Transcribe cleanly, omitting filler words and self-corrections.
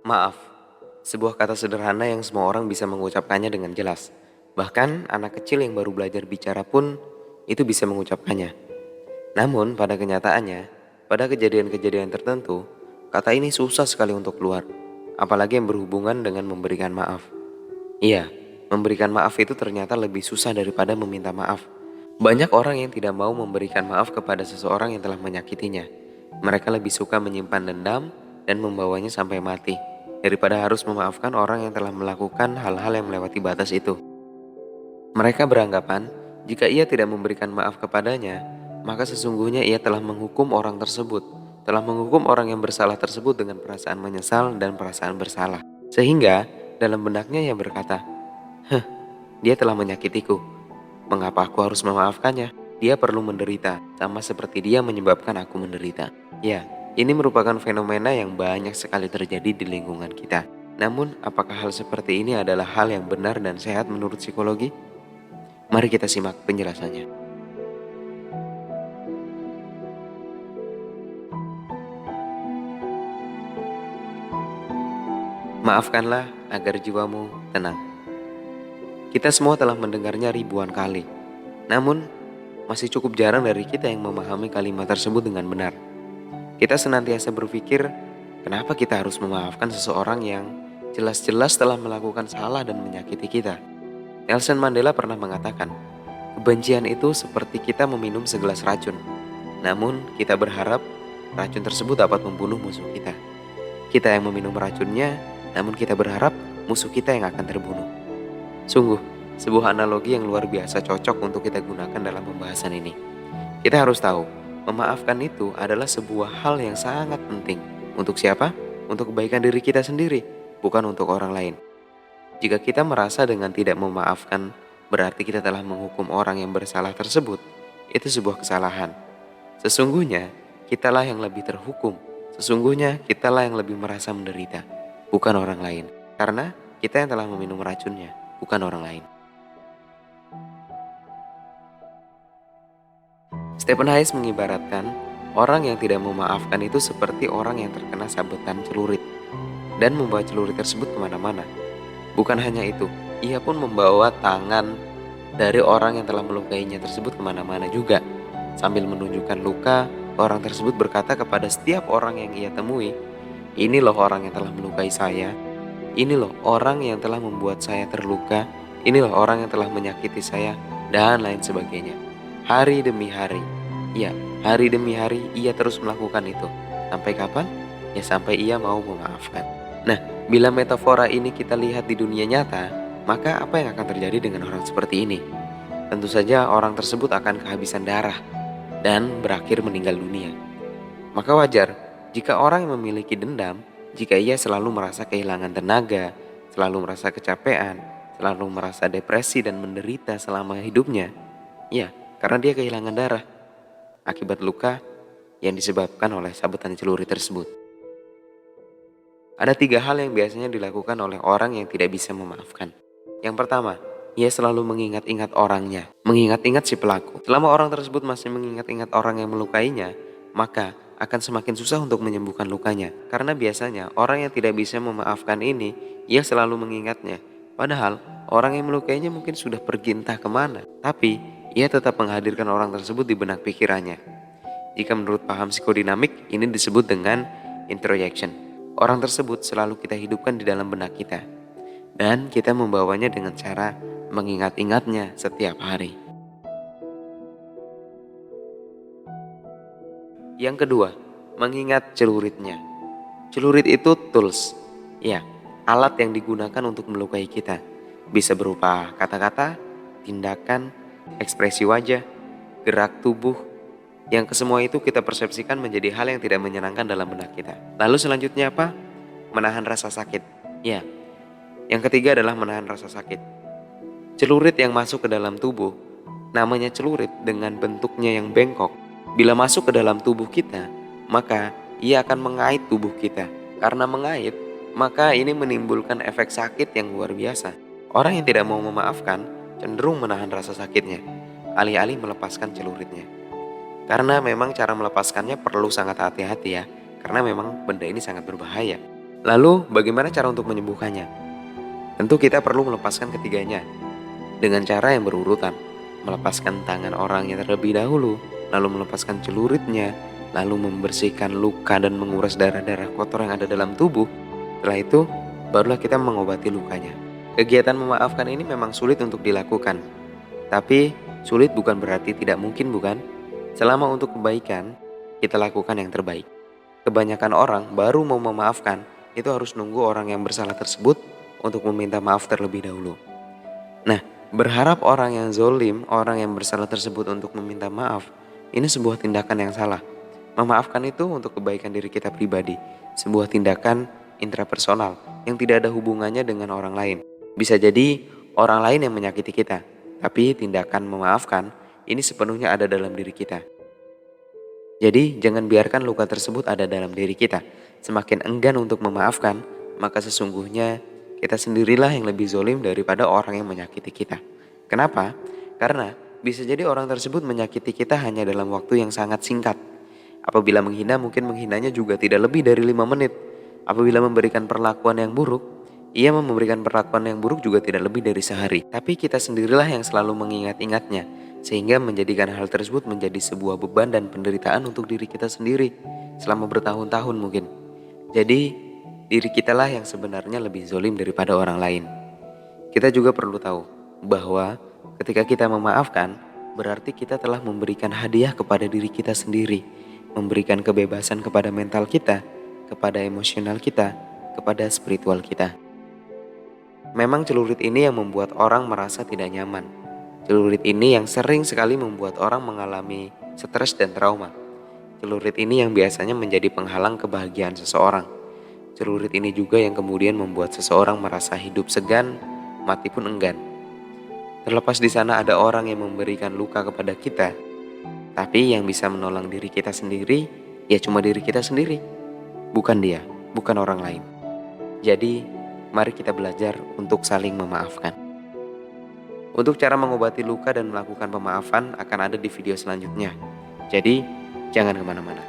Maaf, sebuah kata sederhana yang semua orang bisa mengucapkannya dengan jelas. Bahkan anak kecil yang baru belajar bicara pun itu bisa mengucapkannya. Namun pada kenyataannya, pada kejadian-kejadian tertentu, kata ini susah sekali untuk keluar. Apalagi yang berhubungan dengan memberikan maaf. Iya, memberikan maaf itu ternyata lebih susah daripada meminta maaf. Banyak orang yang tidak mau memberikan maaf kepada seseorang yang telah menyakitinya. Mereka lebih suka menyimpan dendam dan membawanya sampai mati, daripada harus memaafkan orang yang telah melakukan hal-hal yang melewati batas itu. Mereka beranggapan, jika ia tidak memberikan maaf kepadanya, maka sesungguhnya ia telah menghukum orang tersebut, telah menghukum orang yang bersalah tersebut dengan perasaan menyesal dan perasaan bersalah. Sehingga dalam benaknya ia berkata, "Heh, dia telah menyakitiku. Mengapa aku harus memaafkannya? Dia perlu menderita, sama seperti dia menyebabkan aku menderita." Ya, ini merupakan fenomena yang banyak sekali terjadi di lingkungan kita. Namun, apakah hal seperti ini adalah hal yang benar dan sehat menurut psikologi? Mari kita simak penjelasannya. Maafkanlah agar jiwamu tenang. Kita semua telah mendengarnya ribuan kali. Namun, masih cukup jarang dari kita yang memahami kalimat tersebut dengan benar. Kita senantiasa berpikir, kenapa kita harus memaafkan seseorang yang jelas-jelas telah melakukan salah dan menyakiti kita. Nelson Mandela pernah mengatakan, kebencian itu seperti kita meminum segelas racun. Namun, kita berharap racun tersebut dapat membunuh musuh kita. Kita yang meminum racunnya, namun kita berharap musuh kita yang akan terbunuh. Sungguh, sebuah analogi yang luar biasa cocok untuk kita gunakan dalam pembahasan ini. Kita harus tahu, memaafkan itu adalah sebuah hal yang sangat penting. Untuk siapa? Untuk kebaikan diri kita sendiri, bukan untuk orang lain. Jika kita merasa dengan tidak memaafkan, berarti kita telah menghukum orang yang bersalah tersebut. Itu sebuah kesalahan. Sesungguhnya, kitalah yang lebih terhukum. Sesungguhnya, kitalah yang lebih merasa menderita, bukan orang lain. Karena kita yang telah meminum racunnya, bukan orang lain. Stephen Hayes mengibaratkan, orang yang tidak memaafkan itu seperti orang yang terkena sabetan celurit dan membawa celurit tersebut kemana-mana. Bukan hanya itu, ia pun membawa tangan dari orang yang telah melukainya tersebut kemana-mana juga. Sambil menunjukkan luka, orang tersebut berkata kepada setiap orang yang ia temui, "Ini loh orang yang telah melukai saya. Ini loh orang yang telah membuat saya terluka. Ini loh orang yang telah menyakiti saya," dan lain sebagainya. Hari demi hari, ya, hari demi hari ia terus melakukan itu. Sampai kapan? Ya sampai ia mau memaafkan. Nah, bila metafora ini kita lihat di dunia nyata, maka apa yang akan terjadi dengan orang seperti ini? Tentu saja orang tersebut akan kehabisan darah dan berakhir meninggal dunia. Maka wajar jika orang yang memiliki dendam, jika ia selalu merasa kehilangan tenaga, selalu merasa kecapean, selalu merasa depresi dan menderita selama hidupnya. Ya, karena dia kehilangan darah akibat luka yang disebabkan oleh sabetan celurit tersebut. Ada 3 hal yang biasanya dilakukan oleh orang yang tidak bisa memaafkan. Yang pertama, ia selalu mengingat-ingat orangnya, mengingat-ingat si pelaku. Selama orang tersebut masih mengingat-ingat orang yang melukainya, maka akan semakin susah untuk menyembuhkan lukanya. Karena biasanya orang yang tidak bisa memaafkan ini, ia selalu mengingatnya. Padahal orang yang melukainya mungkin sudah pergi entah kemana, tapi ia tetap menghadirkan orang tersebut di benak pikirannya. Jika menurut paham psikodinamik, ini disebut dengan introjection. Orang tersebut selalu kita hidupkan di dalam benak kita, dan kita membawanya dengan cara mengingat-ingatnya setiap hari. Yang kedua, mengingat celuritnya. Celurit itu tools, ya, alat yang digunakan untuk melukai kita. Bisa berupa kata-kata, tindakan, ekspresi wajah, gerak tubuh, yang kesemua itu kita persepsikan menjadi hal yang tidak menyenangkan dalam benak kita. Lalu selanjutnya apa? Menahan rasa sakit. Ya, yang ketiga adalah menahan rasa sakit. Celurit yang masuk ke dalam tubuh, namanya celurit dengan bentuknya yang bengkok. Bila masuk ke dalam tubuh kita, maka ia akan mengait tubuh kita. Karena mengait, maka ini menimbulkan efek sakit yang luar biasa. Orang yang tidak mau memaafkan cenderung menahan rasa sakitnya, alih-alih melepaskan celuritnya. Karena memang cara melepaskannya perlu sangat hati-hati ya, karena memang benda ini sangat berbahaya. Lalu, bagaimana cara untuk menyembuhkannya? Tentu kita perlu melepaskan ketiganya dengan cara yang berurutan. Melepaskan tangan orangnya terlebih dahulu, lalu melepaskan celuritnya, lalu membersihkan luka dan menguras darah-darah kotor yang ada dalam tubuh. Setelah itu, barulah kita mengobati lukanya. Kegiatan memaafkan ini memang sulit untuk dilakukan. Tapi, sulit bukan berarti tidak mungkin, bukan? Selama untuk kebaikan, kita lakukan yang terbaik. Kebanyakan orang baru mau memaafkan, itu harus nunggu orang yang bersalah tersebut untuk meminta maaf terlebih dahulu. Nah, berharap orang yang zolim, orang yang bersalah tersebut untuk meminta maaf, ini sebuah tindakan yang salah. Memaafkan itu untuk kebaikan diri kita pribadi, sebuah tindakan intrapersonal yang tidak ada hubungannya dengan orang lain. Bisa jadi orang lain yang menyakiti kita, tapi tindakan memaafkan ini sepenuhnya ada dalam diri kita. Jadi jangan biarkan luka tersebut ada dalam diri kita. Semakin enggan untuk memaafkan, maka sesungguhnya kita sendirilah yang lebih zolim daripada orang yang menyakiti kita. Kenapa? Karena bisa jadi orang tersebut menyakiti kita hanya dalam waktu yang sangat singkat. Apabila menghina, mungkin menghinanya juga tidak lebih dari 5 menit. Apabila memberikan perlakuan yang buruk, ia memberikan perlakuan yang buruk juga tidak lebih dari sehari. Tapi kita sendirilah yang selalu mengingat-ingatnya, sehingga menjadikan hal tersebut menjadi sebuah beban dan penderitaan untuk diri kita sendiri selama bertahun-tahun mungkin. Jadi, diri kitalah yang sebenarnya lebih zolim daripada orang lain. Kita juga perlu tahu bahwa ketika kita memaafkan, berarti kita telah memberikan hadiah kepada diri kita sendiri, memberikan kebebasan kepada mental kita, kepada emosional kita, kepada spiritual kita. Memang celurit ini yang membuat orang merasa tidak nyaman. Celurit ini yang sering sekali membuat orang mengalami stres dan trauma. Celurit ini yang biasanya menjadi penghalang kebahagiaan seseorang. Celurit ini juga yang kemudian membuat seseorang merasa hidup segan, mati pun enggan. Terlepas di sana ada orang yang memberikan luka kepada kita, tapi yang bisa menolong diri kita sendiri, ya cuma diri kita sendiri. Bukan dia, bukan orang lain. Jadi, mari kita belajar untuk saling memaafkan. Untuk cara mengobati luka dan melakukan pemaafan akan ada di video selanjutnya. Jadi, jangan kemana-mana.